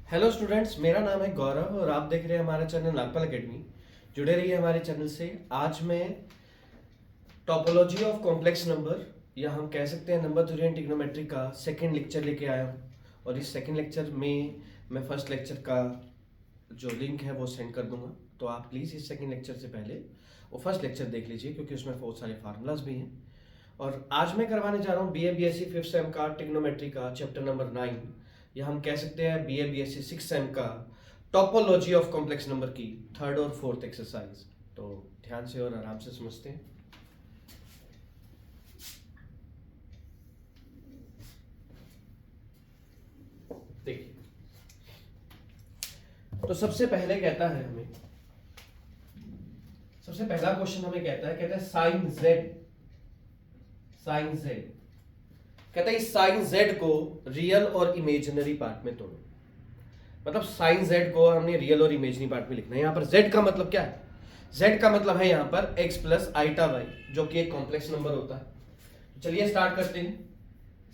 Hello students, मेरा नाम है गौरव और आप देख रहे हैं हमारा चैनल नागपाल एकेडमी। जुड़े रहिए हमारे चैनल से। आज मैं टोपोलॉजी ऑफ कॉम्प्लेक्स नंबर या हम कह सकते हैं नंबर थ्योरी एंड ट्रिग्नोमेट्री का सेकंड लेक्चर लेके आया हूँ। और इस सेकंड लेक्चर में मैं फर्स्ट लेक्चर का जो लिंक है वो सेंड कर दूंगा, तो आप प्लीज़ इस सेकंड लेक्चर से पहले वो फर्स्ट लेक्चर देख लीजिए, क्योंकि उसमें बहुत सारे फार्मूलाज भी हैं। और आज मैं करवाने जा रहा हूँ BA BSc फिफ्थ सेम का ट्रिग्नोमेट्री का चैप्टर नंबर 9, या हम कह सकते हैं BA BSc सिक्स सेम का टोपोलॉजी ऑफ कॉम्प्लेक्स नंबर की थर्ड और फोर्थ एक्सरसाइज। तो ध्यान से और आराम से समझते हैं। देखिए, तो सबसे पहले कहता है हमें, सबसे पहला क्वेश्चन हमें कहता है साइन जेड, साइन जेड कहता है इस साइन जेड को रियल और इमेजिनरी पार्ट में तोड़ो। मतलब साइन जेड को हमने रियल और इमेजिनरी पार्ट में लिखना है। यहाँ पर जेड का मतलब क्या है? जेड का मतलब है यहाँ पर एक्स प्लस आइटा वाई, जो कि एक कॉम्प्लेक्स नंबर होता है। चलिए स्टार्ट करते हैं।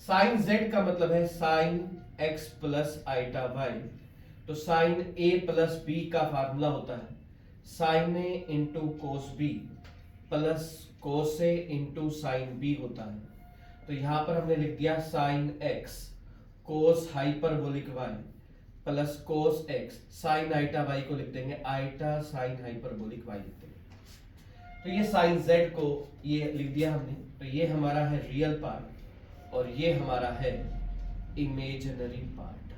साइन जेड का मतलब है sine x plus iota y. तो साइन ए प्लस बी का फार्मूला होता है sine A into cos B plus cos A into sine B होता है। तो यहां पर हमने लिख दिया sine x cos hyperbolic y plus cos x sine iota Y को लिख देंगे आइटा साइन हाइपरबोलिक वाई लिख देंगे। तो ये साइन जेड को ये लिख दिया हमने। तो ये हमारा है रियल पार्ट और ये हमारा है इमेजिनरी पार्ट।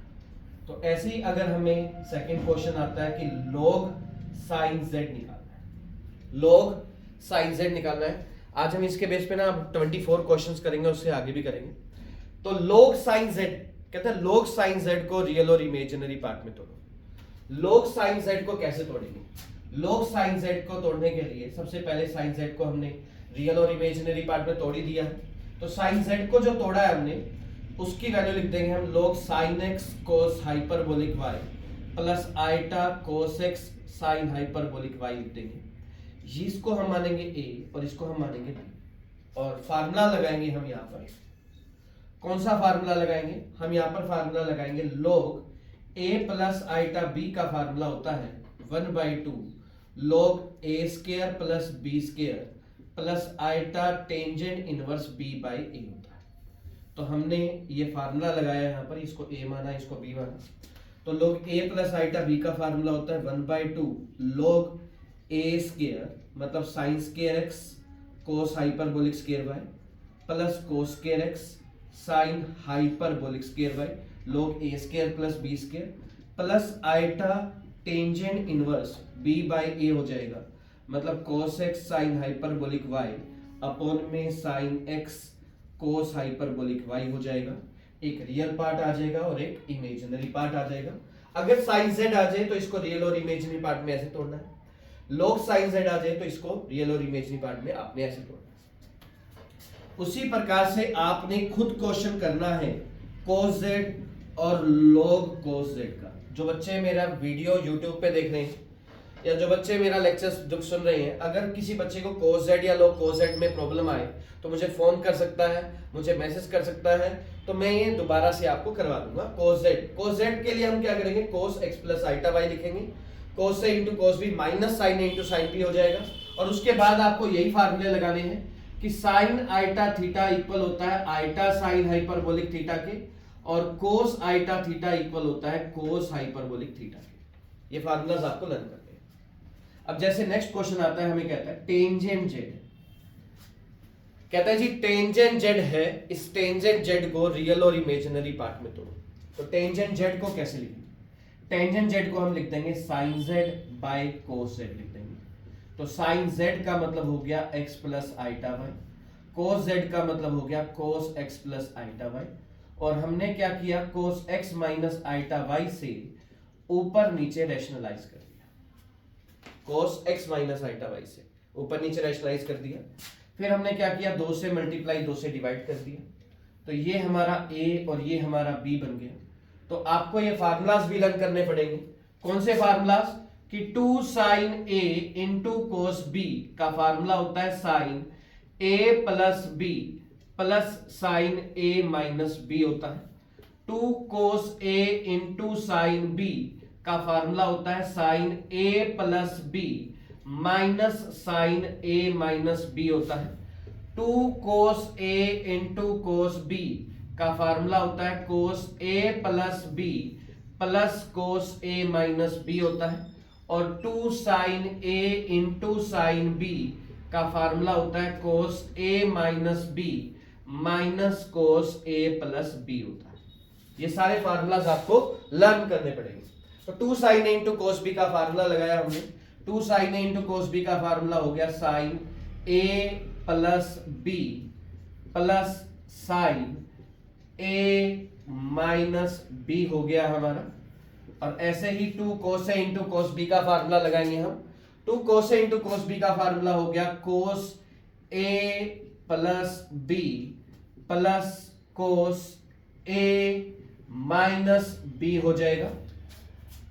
तो ऐसे ही अगर हमें सेकंड क्वेश्चन आता है कि log साइन जेड निकालना है, log साइन जेड निकालना है। आज हम इसके बेस पे ना 24 क्वेश्चंस करेंगे, उससे आगे भी करेंगे। तो log साइन जेड कहते हैं log साइन जेड को रियल और इमेजिनरी पार्ट में तोड़ो। log साइन जेड को कैसे तोड़ेंगे? log साइन जेड को तोड़ने के लिए सबसे पहले साइन जेड को हमने रियल और इमेजिनरी पार्ट में तोड़ ही दिया है। तो साइन जेड को जो तोड़ा है हमने, उसकी वैल्यू लिख देंगे हम log sine x cos hyperbolic y plus iota cos x sine hyperbolic y लिख देंगे। इसको हम मानेंगे ए और इसको हम मानेंगे बी, और फार्मूला लगाएंगे हम यहाँ पर। कौन सा फार्मूला लगाएंगे? हम यहाँ पर फार्मूला लगाएंगे log a plus iota b का फार्मूला होता है 1/2 log a square plus b square plus iota tangent inverse b by a होता है। तो हमने ये फार्मूला लगाया यहाँ पर, इसको a माना, इसको b माना। तो log a plus iota b का फार्मूला होता है 1/2 log a स्क्वायर मतलब sine square x cos hyperbolic square y plus cos square x sine hyperbolic square y log a square plus b square plus iota tangent inverse b by a हो जाएगा। मतलब cos x sine hyperbolic y upon में sine x cos hyperbolic y हो जाएगा। एक real part आ जाएगा और एक इमेजिनरी पार्ट आ जाएगा। अगर साइन z आ जाए तो इसको रियल और इमेजिनरी पार्ट में ऐसे तोड़ना है। log साइन z आ जाए तो इसको रियल और इमेजिनरी पार्ट में आपने ऐसे तोड़ना है। उसी प्रकार से आपने खुद क्वेश्चन करना है cos z और log cos z का। जो बच्चे मेरा वीडियो YouTube पे देख रहे हैं या जो बच्चे मेरा लेक्चर जो सुन रहे हैं, अगर किसी बच्चे को cos z या log cos z में प्रॉब्लम आए तो मुझे फोन कर सकता है, मुझे मैसेज कर सकता है, तो मैं ये दोबारा से आपको करवा दूंगा। cos z के लिए हम क्या करेंगे? cos x plus iota y लिखेंगे, cos a into cos b minus sine a into sine b हो जाएगा। और उसके बाद आपको यही फार्मूले लगाने हैं कि साइन आइटा थीटा इक्वल होता है आइटा साइन हाइपरबोलिक थीटा के, और कोस आइटा थीटा इक्वल होता है कोस हाइपरबोलिक थीटा के। ये फार्मूलाज आपको लर्न करने हैं। अब जैसे नेक्स्ट क्वेश्चन आता है, हमें कहता है टेंजेंट जेड, कहता है जी टेंजेंट जेड है, इस टेंजेंट जेड को रियल और इमेजिनरी पार्ट में तोड़ो। तो टेंजेंट जेड को कैसे लिखेंगे? टेंजेंट जेड को हम लिख देंगे sine Z by cos Z लिख देंगे। तो साइन जेड का मतलब हो गया x plus iota Y, cos Z का मतलब हो गया cos x plus iota Y. और हमने क्या किया? Cos x minus iota Y से ऊपर नीचे रैशनलाइज कर दिया। Cos x minus iota Y से ऊपर नीचे रैशनलाइज कर दिया। फिर हमने क्या किया? 2 से मल्टीप्लाई 2 से डिवाइड कर दिया। तो ये हमारा a और ये हमारा b बन गया। तो आपको ये फार्मूलाज भी लर्न करने पड़ेंगे। कौन से फार्मूलाज? कि 2 sine a into cos b का फार्मूला होता है sine a plus b plus sine a minus b होता है। 2 cos A into sine B का फार्मूला होता है sine A plus B minus sine A minus B होता है। 2 cos A into cos B का फार्मूला होता है cos A plus B plus cos A minus B होता है। और 2 sine A into sine B का फार्मूला होता है cos A minus B minus cos A plus B होता है। ये सारे फार्मूलाज आपको लर्न करने पड़ेंगे। तो 2 sine A into cos B का फार्मूला लगाया हमने। 2 sine A into cos B का फार्मूला हो गया sine A plus B plus sine A minus B हो गया हमारा। और ऐसे ही 2 cos A into cos B का फार्मूला लगाएंगे हम। 2 cos A into cos B का फार्मूला हो गया cos A plus B plus cos A minus B हो जाएगा।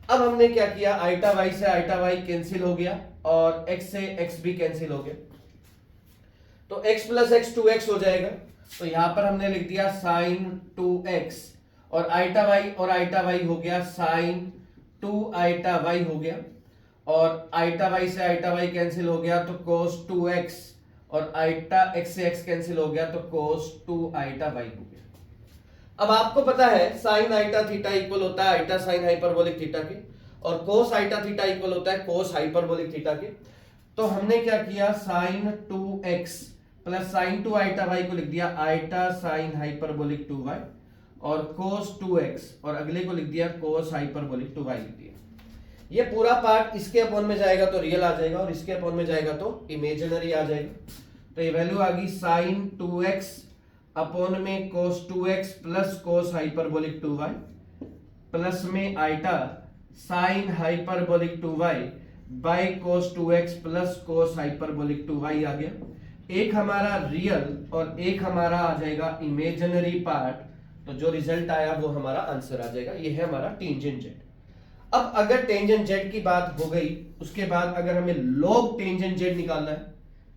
अब हमने क्या किया, आइटा वाई से आइटा वाई कैंसिल हो गया और x से x भी कैंसिल हो गया, तो x प्लस x 2x हो जाएगा। तो यहां पर हमने लिख दिया साइन 2x और आइटा वाई हो गया साइन 2 आइटा वाई हो गया। और आइटा वाई से आइटा वाई कैंसिल हो गया तो कोस 2x और आइटा x से x कैंसिल हो गया तो कोस 2 आइटा वाई हो गया। अब आपको पता है साइन आइटा थीटा इक्वल होता है आइटा साइन हाइपरबोलिक थीटा के और कोस आइटा थीटा इक्वल होता है कोस हाइपरबोलिक थीटा के। तो हमने क्या किया, sine 2x plus sine 2 iota Y को लिख दिया आइटा साइन हाइपरबोलिक 2y और कोस 2x और अगले को लिख दिया कोस हाइपरबोलिक 2y लिख दिया। ये पूरा पार्ट इसके अपॉन में जाएगा तो रियल आ जाएगा और इसके अपॉन में जाएगा तो इमेजिनरी आ जाएगा। तो ये वैल्यू आ गई साइन 2x अपॉन में cos 2x plus cos hyperbolic 2y plus में iota sine hyperbolic 2y by cos 2x plus cos hyperbolic 2y आ गया। एक हमारा रियल और एक हमारा आ जाएगा इमेजिनरी पार्ट। तो जो रिजल्ट आया वो हमारा आंसर आ जाएगा। ये है हमारा टेंजेंट जेड। अब अगर टेंजेंट जेड की बात हो गई, उसके बाद अगर हमें लॉग टेंजेंट जेड निकालना है,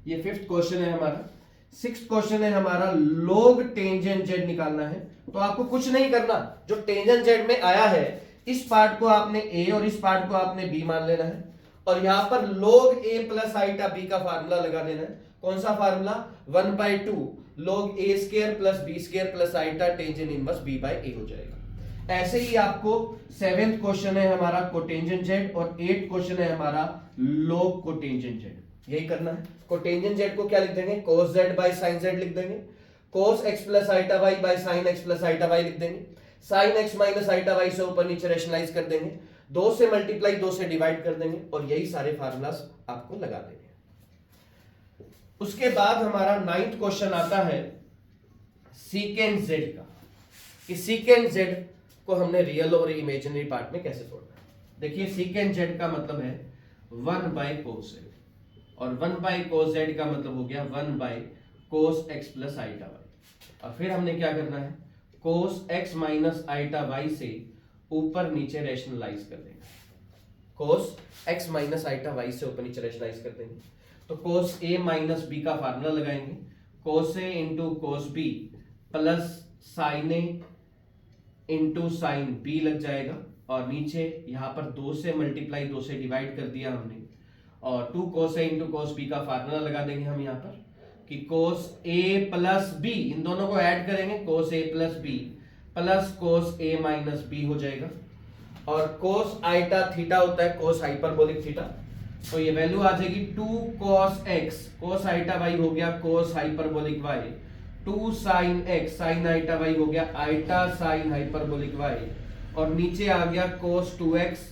ये 5th क्वेश्चन है हमारा। 6th क्वेश्चन है हमारा लॉग टेंजेंट जेड निकालना है। तो आपको कुछ नहीं करना, जो टेंजेंट जेड में आया है इस पार्ट को आपने a और इस पार्ट को आपने b मान लेना है और यहां पर log a plus iota b का फार्मूला लगा देना है। कौन सा formula, 1/2 log a square plus b square plus iota tangent inverse b by a हो जाएगा। ऐसे ही आपको 7th क्वेश्चन है हमारा कोटेंजेंट जेड और 8th क्वेश्चन है हमारा log कोटेंजेंट जेड। यही करना है। कोटेंजेंट जेड को क्या लिख देंगे, cos z by sin z लिख देंगे, cos x plus iota y by sin x plus iota y लिख देंगे, sin x minus iota y से ऊपर नीचे रैशनलाइज कर देंगे, 2 से मल्टीप्लाई 2 से डिवाइड कर देंगे और यही सारे फार्मूलास आपको लगा देंगे। उसके बाद हमारा 9th क्वेश्चन आता है सीकेंट z का, कि सीकेंट z को हमने रियल और इमेजिनरी पार्ट में कैसे तोड़ना है। देखिए सीकेंट z का मतलब है 1/cos z और 1/cos z का मतलब हो गया 1/cos x plus iota y। और फिर हमने क्या करना है, cos x minus iota y से ऊपर नीचे रैशनलाइज कर देंगे। cos x minus iota y से ऊपर नीचे रैशनलाइज कर देंगे। तो cos a माइनस b का फार्मूला लगाएंगे, cos a into cos b plus sin a into sine b लग जाएगा और नीचे यहां पर 2 से मल्टीप्लाई 2 से डिवाइड कर दिया हमने और 2 cos a into cos b का फार्मूला लगा देंगे हम यहाँ पर कि cos a प्लस b, इन दोनों को ऐड करेंगे cos a plus b plus cos a minus b हो जाएगा। और cos आइटा थीटा होता है cos हाइपरबोलिक थीटा, तो ये वैल्यू आ जाएगी 2 cos x, cos iota y हो गया cos hyperbolic y, 2 sin x sin iota y हो गया आइटा sin हाइपरबोलिक y और नीचे आ गया cos 2x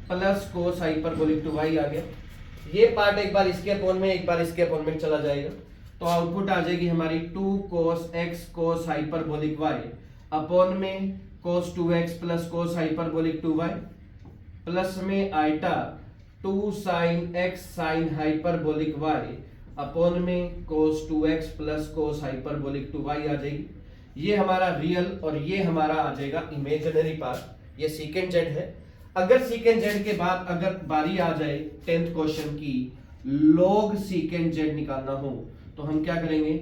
plus cos hyperbolic 2y आ गया। ये पार्ट एक बार इसके अपॉन में एक बार इसके अपॉन में चला जाएगा तो आउटपुट आ जाएगी हमारी 2 cos x cos hyperbolic y upon में cos 2x plus cos hyperbolic 2y plus में iota 2 sin x sin hyperbolic y upon में cos 2x plus cos hyperbolic 2y आ जाएगी। ये हमारा रियल और ये हमारा आ जाएगा इमेजिनरी पार्ट। ये सीकेंट जेड है। अगर सीकेंट जेड के बाद अगर बारी आ जाए 10th क्वेश्चन की log सीकेंट जेड निकालना हो तो हम क्या करेंगे,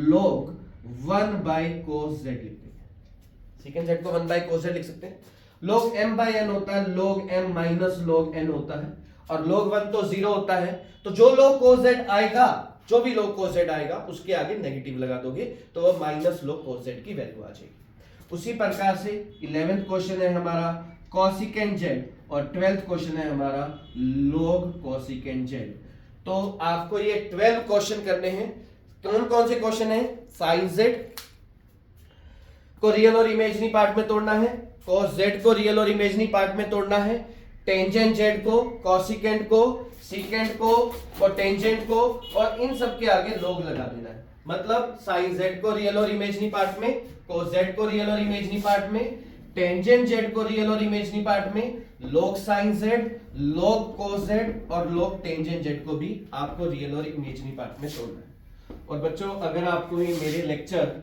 log 1/cos z लिख देंगे। सीकेंट जेड को 1 बाय cos z लिख सकते हैं। log m बाय n होता है log m minus log n होता है, और log 1 तो 0 होता है, तो जो log cos z आएगा, जो भी log cos z आएगा उसके आगे नेगेटिव लगा दोगे तो वो माइनस log cos z की वैल्यू आ जाएगी। उसी प्रकार से 11th क्वेश्चन है हमारा cosecant z और 12th क्वेश्चन है हमारा log cosecant z। तो आपको ये 12 क्वेश्चन करने हैं। कौन कौन से क्वेश्चन है? sin z को रियल और इमेजिनरी पार्ट में तोड़ना है, cos z को रियल और इमेजिनरी पार्ट में तोड़ना है, टेंजेंट z को, cosecant को, secant को और टेंजेंट को, और इन सब के आगे log लगा देना है। मतलब sin z को रियल और इमेजिनरी पार्ट में, cos z को रियल और इमेजिनरी पार्ट में, टेंजेंट z को रियल और इमेजिनरी पार्ट में, log sin z, log cos z और log टेंजेंट z को भी आपको रियल और इमेजिनरी पार्ट में तोड़ना है। और बच्चों, अगर आपको ये मेरे लेक्चर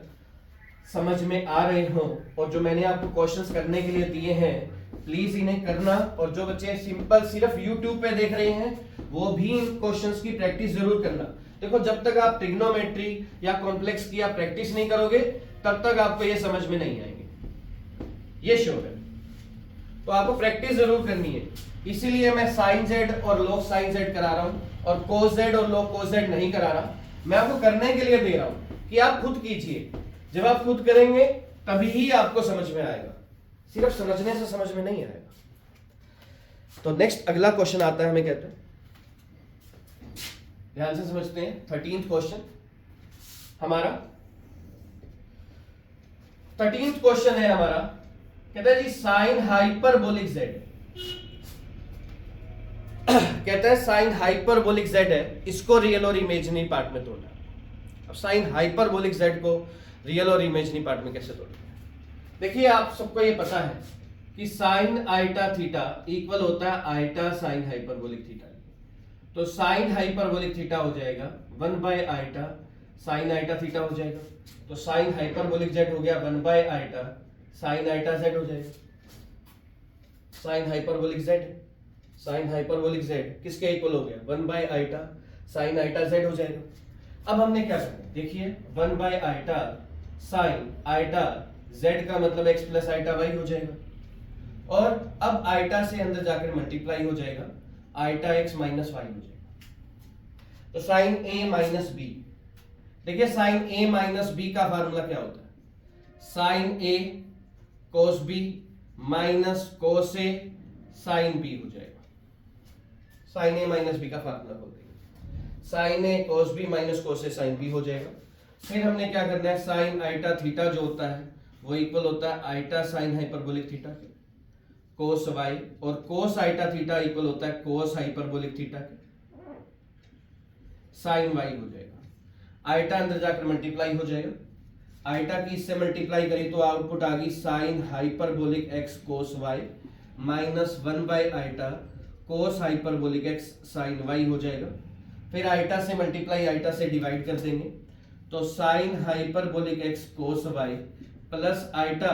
समझ में आ रहे हो और जो मैंने आपको क्वेश्चंस करने के लिए दिए हैं, प्लीज इन्हें करना। और जो बच्चे सिंपल सिर्फ YouTube पे देख रहे हैं वो भी इन क्वेश्चंस की प्रैक्टिस जरूर करना। देखो, जब तक आप ट्रिग्नोमेट्री या कॉम्प्लेक्स की आप प्रैक्टिस नहीं करोगे तब तक आपको ये समझ में नहीं आएंगे, ये श्योर है। तो आपको प्रैक्टिस जरूर करनी है, इसीलिए मैं sin z और log sin z करा रहा हूं और cos z और log cos z नहीं करा रहा। मैं आपको करने के लिए दे रहा हूं कि आप खुद कीजिए। जब आप खुद करेंगे तभी ही आपको समझ में आएगा, सिर्फ समझने से समझ में नहीं आएगा। तो नेक्स्ट अगला क्वेश्चन आता है, हमें कहते हैं, ध्यान से समझते हैं। 13th क्वेश्चन हमारा, 13th क्वेश्चन है हमारा, कहता है जी साइन हाइपरबोलिक z कहता है साइन हाइपरबोलिक z है, इसको रियल और इमेजिनरी पार्ट में तोड़ना है। अब साइन हाइपरबोलिक z को रियल और इमेजिनरी पार्ट में कैसे तोड़ना है? देखिए, आप सबको ये पता है कि साइन आइटा थीटा इक्वल होता है आइटा साइन हाइपरबोलिक थीटा। तो साइन हाइपरबोलिक थीटा हो जाएगा 1 by iota sine iota theta हो जाएगा। तो साइन हाइपरबोलिक z हो गया 1 by iota sine iota z हो जाएगा। Sine hyperbolic z, sine hyperbolic z किसके इक्वल हो गया? 1 by iota sine iota z हो जाएगा। अब हमने क्या करना है, देखिए 1 by iota sine iota z का मतलब x प्लस आइटा y हो जाएगा, और अब आइटा से अंदर जाकर मल्टीप्लाई हो जाएगा, आइटा x माइनस y हो जाएगा। तो साइन a माइनस b, देखिए साइन a माइनस b का फार्मूला क्या होता है? Sine a cos b minus cos a sine b हो जाएगा। साइन a माइनस b का फार्मूला बोल देंगे, sine a cos b minus cos a sine b हो जाएगा। फिर हमने क्या करना है, साइन आइटा थीटा जो होता है वो इक्वल होता है आइटा साइन हाइपरबोलिक थीटा के, कोस y, और कोस आइटा थीटा इक्वल होता है कोस हाइपरबोलिक थीटा के, साइन y हो जाएगा। आइटा अंदर जाकर मल्टीप्लाई हो जाएगा, आइटा की इससे मल्टीप्लाई करी तो आउटपुट आ गई sign hyperbolic x cos y minus 1 by iota cos hyperbolic x sign y हो जाएगा। फिर आइटा से मल्टीप्लाई आइटा से डिवाइड कर देंगे, तो साइन हाइपरबोलिक x कोस y प्लस आइटा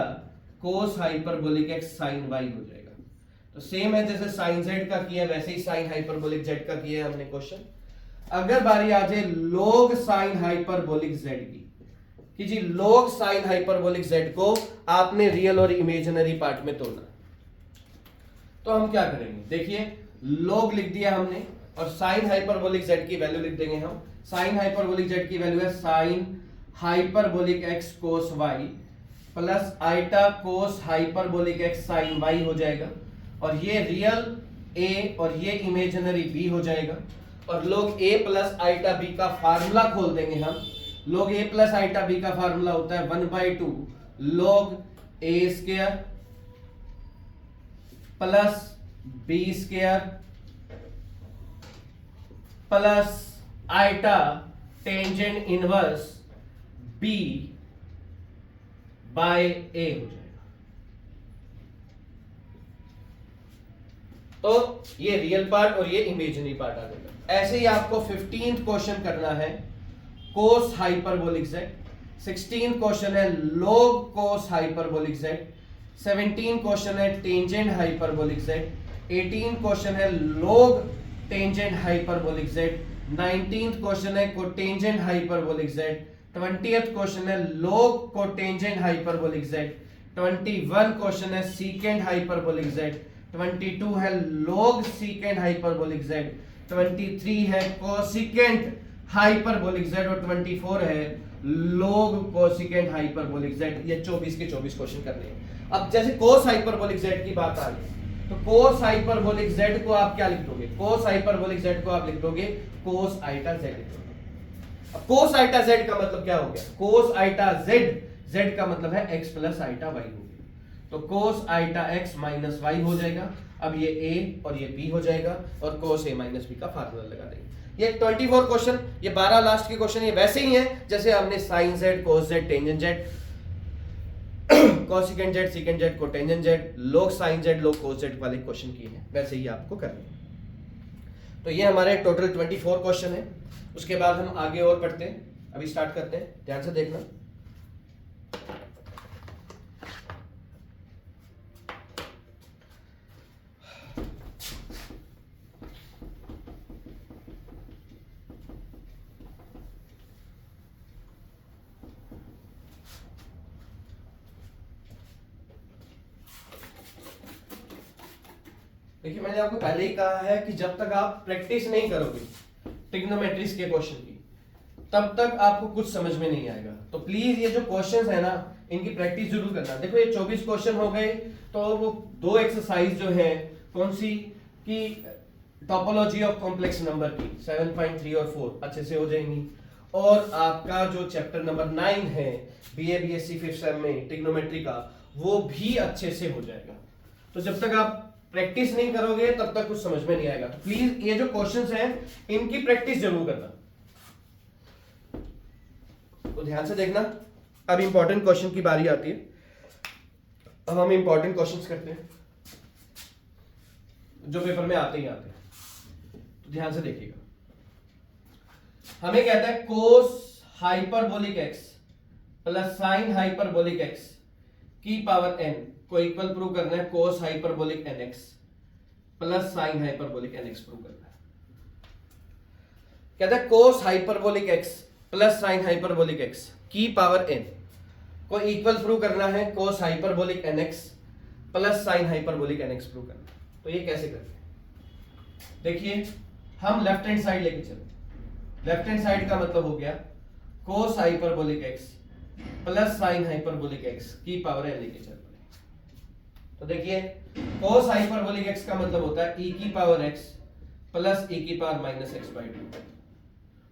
कोस हाइपरबोलिक x साइन y हो जाएगा। तो सेम है जैसे साइन z का किया वैसे ही साइन हाइपरबोलिक z का किया है हमने क्वेश्चन। अगर बारी आ जाए log साइन हाइपरबोलिक z की, कि जी log साइन हाइपरबोलिक z को आपने रियल और इमेजिनरी पार्ट में तोड़ना, तो हम क्या करेंगे, देखिए log लिख दिया हमने और साइन हाइपरबोलिक z की वैल्यू लिख देंगे हम। साइन हाइपरबोलिक z की वैल्यू है साइन हाइपरबोलिक x कोस y प्लस आइटा कोस हाइपरबोलिक x साइन y हो जाएगा, और ये रियल a और ये इमेजिनरी b हो जाएगा। और log a plus iota b का फार्मूला खोल देंगे हम। log a plus iota b का फार्मूला होता है 1/2 log a square plus b square plus iota tangent inverse b by a हो जाएगा। तो ये रियल पार्ट और ये इमेजिनरी पार्ट आ जाएगा। ऐसे ही आपको 15th क्वेश्चन करना है cos hyperbolic z, 16th question है log cos hyperbolic z, 17th question है tangent hyperbolic z, 18th question है log tangent hyperbolic z, 19th question है cotangent hyperbolic z, 20th question है log cotangent hyperbolic z, 21 question है secant hyperbolic Z, 22 है log सीकेंड hyperbolic Z, 23 है cosecant hyperbolic Z और 24 है log cosecant hyperbolic Z. ये 24 के 24 क्वेश्चन करने हैं। अब जैसे कोस हाइपरबोलिक जेड की बात आ रही है तो कोस हाइपरबोलिक जेड को आप क्या लिख दोगे? कोस हाइपरबोलिक जेड को आप लिख दोगे कोस आइटा जेड लिख दोगे। अब कोस आइटा जेड का मतलब क्या हो गया? कोस आइटा जेड, जेड का मतलब है x प्लस आइटा y हो गया, तो कोस आइटा x माइनस y हो जाएगा। अब ये a और ये b हो जाएगा और कोस a माइनस b का फार्मूला लगा देंगे। ये 24 क्वेश्चन, ये 12 लास्ट के क्वेश्चन, ये वैसे ही हैं जैसे हमने sine Z, cos Z, tangent Z, cosecant Z, secant Z, cotangent Z, log sine Z, log cos Z वाले क्वेश्चन किए हैं, वैसे ही आपको करने हैं। तो ये हमारे टोटल 24 क्वेश्चन है। उसके बाद हम आगे और पढ़ते हैं। अभी स्टार्ट करते हैं, ध्यान से देखना। देखिए, मैंने आपको पहले ही कहा है कि जब तक आप प्रैक्टिस नहीं करोगे ट्रिग्नोमेट्रिक्स के क्वेश्चन की, तब तक आपको कुछ समझ में नहीं आएगा। तो प्लीज ये जो क्वेश्चंस है ना, इनकी प्रैक्टिस जरूर करना। देखो, ये 24 क्वेश्चन हो गए, तो वो 2 एक्सरसाइज जो है कौन सी की टोपोलॉजी ऑफ कॉम्प्लेक्स नंबर की 7.3 और 4 अच्छे से हो जाएंगी। और आपका जो चैप्टर नंबर 9 है बीए बीएससी 5th सेम में ट्रिग्नोमेट्री का, वो भी अच्छे से हो जाएगा। तो जब तक आप प्रैक्टिस नहीं करोगे तब तक कुछ समझ में नहीं आएगा। तो प्लीज ये जो क्वेश्चंस हैं इनकी प्रैक्टिस जरूर करना। तो ध्यान से देखना। अब इंपॉर्टेंट क्वेश्चन की बारी आती है। अब हम इंपॉर्टेंट क्वेश्चंस करते हैं जो पेपर में आते ही आते हैं। तो ध्यान से देखिएगा। हमें कहता है cos hyperbolic x plus sine hyperbolic x की पावर n को इक्वल प्रूव करना है cos hyperbolic nx plus sine hyperbolic nx prove करना है। कहता है cos hyperbolic x plus sine hyperbolic x की पावर n को इक्वल प्रूव करना है cos hyperbolic nx plus sine hyperbolic nx prove करना है। तो ये कैसे करते हैं? देखिए, हम लेफ्ट हैंड साइड लेके चले। लेफ्ट हैंड साइड का मतलब हो गया cos hyperbolic x plus sine hyperbolic x की पावर n लेके चल। तो देखिए, cos हाइपरबोलिक x का मतलब होता है e की पावर x प्लस e की पावर माइनस x बाई 2,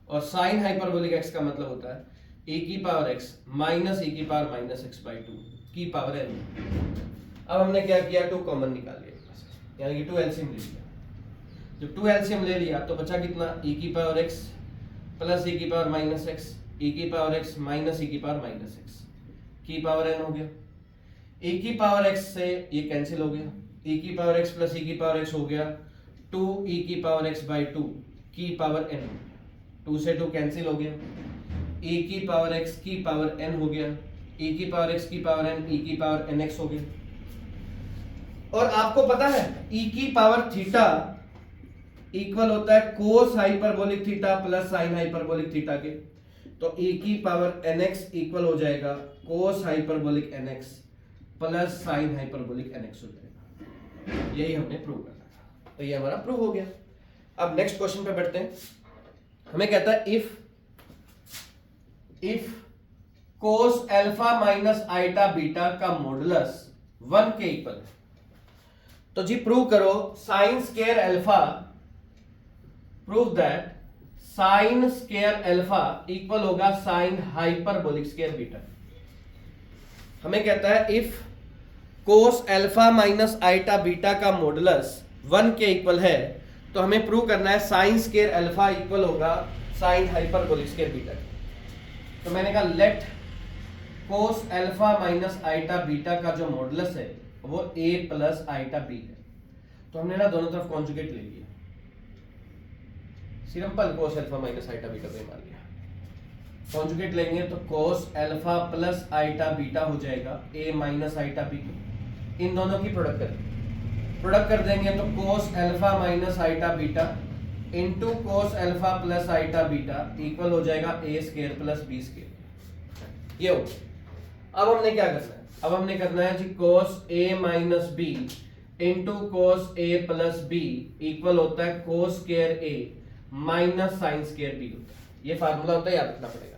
और sin हाइपरबोलिक x का मतलब होता है e की पावर x माइनस e की पावर माइनस x बाई 2 की पावर n। अब हमने क्या किया? 2 कॉमन निकाल लिया, यानी कि 2 एलसीएम ले लिया। जब 2 एलसीएम ले लिया तो बचा कितना? e की पावर x प्लस e की पावर माइनस x, e की पावर x माइनस e की पावर माइनस x की पावर n हो गया। e की पावर x से ये कैंसिल हो गया, e की पावर x प्लस e की पावर x हो गया 2e की पावर x बाई 2 की पावर n, 2 से 2 कैंसिल हो गया, e की पावर x की पावर n हो गया, e की पावर x की पावर n, e की पावर nx हो गया। और आपको पता है e की पावर थीटा इक्वल होता है cos hyperbolic theta plus sine hyperbolic theta के। तो e की पावर nx इक्वल हो जाएगा cos hyperbolic nx plus sine hyperbolic nx हो जाएगा। यही हमने प्रूव करना था। तो ये हमारा प्रूव हो गया। अब नेक्स्ट क्वेश्चन पे बढ़ते हैं। हमें कहता है if cos alpha minus iota beta का मॉडुलस 1 के इक्वल है, तो जी प्रूव करो sine square alpha, prove that sine square alpha equal होगा साइन हाइपरबोलिक स्क्वायर बीटा। हमें कहता है if cos alpha minus iota beta का मॉडुलस 1 के इक्वल है, तो हमें प्रूव करना है साइन स्क्वायर अल्फा इक्वल होगा साइन हाइपरबोलिक स्क्वायर बीटा। तो मैंने कहा let cos alpha minus iota beta का जो मॉडुलस है वो a प्लस आइटा b है। तो हमने ना दोनों तरफ कॉन्जुगेट ले लिया, simple cos alpha minus iota beta पे मान लिया। कॉन्जुगेट लेंगे तो cos alpha plus iota beta हो जाएगा a माइनस आइटा b। इन दोनों की प्रोडक्ट कर देंगे तो cos alpha minus iota beta into cos alpha plus iota beta equal हो जाएगा a square plus b square. ये हो अब हमने क्या करना है, अब हमने करना है जी cos a minus B into cos a plus B equal होता है cos square a minus sine square b होता है। ये फार्मूला होता है, याद रखना पड़ेगा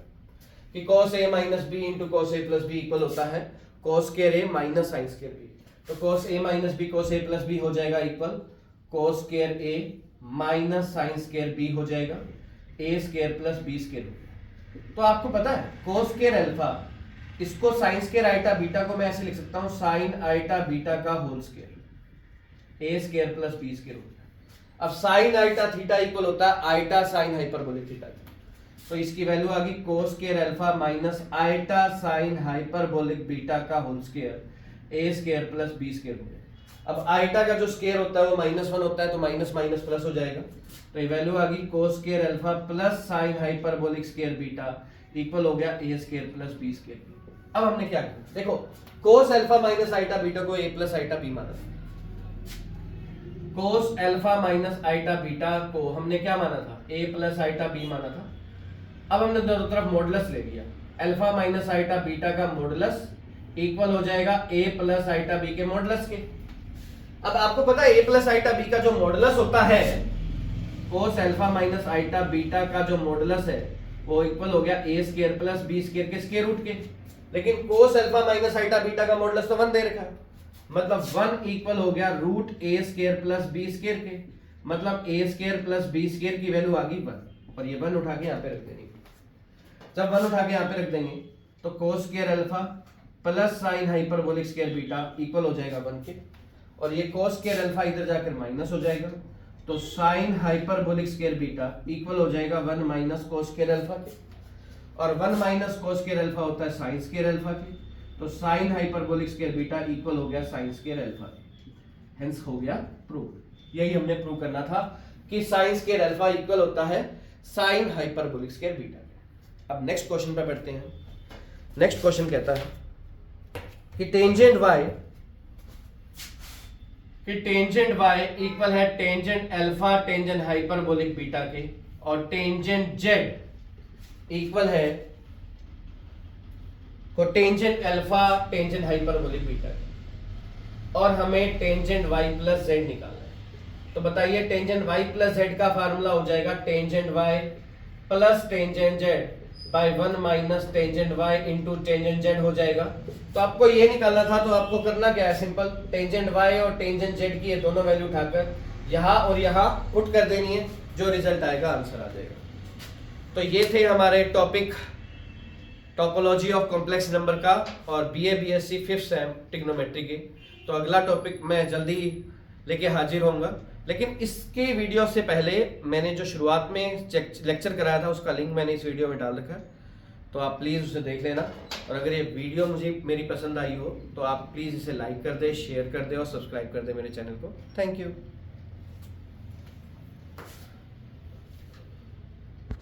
कि cos a minus B into cos a plus B equal होता है cos square a minus sine square b। तो cos a minus B cos a plus B हो जाएगा equal cos square a minus sine square b हो जाएगा a square plus b square. तो आपको पता है cos स्क्वायर अल्फा, इसको साइन स्क्वायर आइटा बीटा को मैं ऐसे लिख सकता हूं साइन आइटा बीटा का whole square a square plus b square हो गया। अब साइन आइटा थीटा इक्वल होता है आइटा साइन हाइपरबोलिक थीटा। तो इसकी वैल्यू आ गई cos square alpha minus iota sine hyperbolic beta का whole square a square plus b square हो गया। अब आइटा का जो स्क्वायर होता है वो -1 होता है, तो माइनस माइनस प्लस हो जाएगा। तो ये वैल्यू आ गई cos square alpha plus sine hyperbolic square beta equal हो गया a square plus b square. अब हमने क्या किया, देखो cos alpha minus iota beta को a प्लस आइटा b माना था। cos alpha minus iota beta को हमने क्या माना था, a प्लस आइटा b माना था। अब हमने दोनों तरफ मॉडुलस ले लिया, अल्फा माइनस आइटा बीटा का मॉडुलस इक्वल हो जाएगा a प्लस आइटा b के मॉडुलस के। अब आपको पता है a प्लस आइटा b का जो मॉडुलस होता है, cos alpha minus iota beta का जो मॉडुलस है वो इक्वल हो गया a square plus b square के स्क्वायर रूट के। लेकिन cos alpha minus iota beta का मॉडुलस तो 1 दे रखा है, मतलब 1 इक्वल हो गया root a square plus b square के। मतलब a square plus b square की वैल्यू आ गई 1, और ये 1 उठा के यहाँ पे रख देनी। जब 1 उठा के यहाँ पे रख देंगे तो cos square alpha plus sine hyperbolic square beta equal हो जाएगा 1 के, और ये cos स्क्वायर अल्फा इधर जाकर माइनस हो जाएगा, तो sine hyperbolic square beta equal हो जाएगा 1 माइनस cos स्क्वायर अल्फा के, और 1 माइनस cos स्क्वायर अल्फा होता है साइन स्क्वायर अल्फा के, तो sine hyperbolic square beta equal हो गया साइन स्क्वायर अल्फा के। हेंस हो गया प्रूव। यही हमने प्रूव करना था कि साइन स्क्वायर अल्फा इक्वल होता है साइन हाइपरबोलिक स्क्वायर बीटा। अब नेक्स्ट क्वेश्चन पे बढ़ते हैं। नेक्स्ट क्वेश्चन कहता है कि टेंजेंट y इक्वल है tangent alpha tangent hyperbolic beta के, और टेंजेंट z इक्वल है को tangent alpha tangent hyperbolic beta के, और हमें टेंजेंट y प्लस z निकालना है। तो बताइए टेंजेंट y प्लस z का फार्मूला हो जाएगा tangent y plus tangent z by 1 minus tangent y into tangent z हो जाएगा। तो आपको ये निकालना था, तो आपको करना क्या है, सिंपल टेंजेंट y और टेंजेंट z की ये दोनों वैल्यू उठाकर यहाँ और यहाँ पुट कर देनी है, जो रिजल्ट आएगा आंसर आ जाएगा। तो ये थे हमारे topic topology of complex number का और BA BSc 5th same trigonometry के। तो अगला टॉपिक मैं जल्दी लेके हाजिर होऊंगा, लेकिन इसके वीडियो से पहले मैंने जो शुरुआत में लेक्चर कराया था उसका लिंक मैंने इस वीडियो में डाल रखा है, तो आप प्लीज़ उसे देख लेना। और अगर ये वीडियो मुझे मेरी पसंद आई हो तो आप प्लीज़ इसे लाइक कर दे, शेयर कर दे और सब्सक्राइब कर दे मेरे चैनल को। Thank you.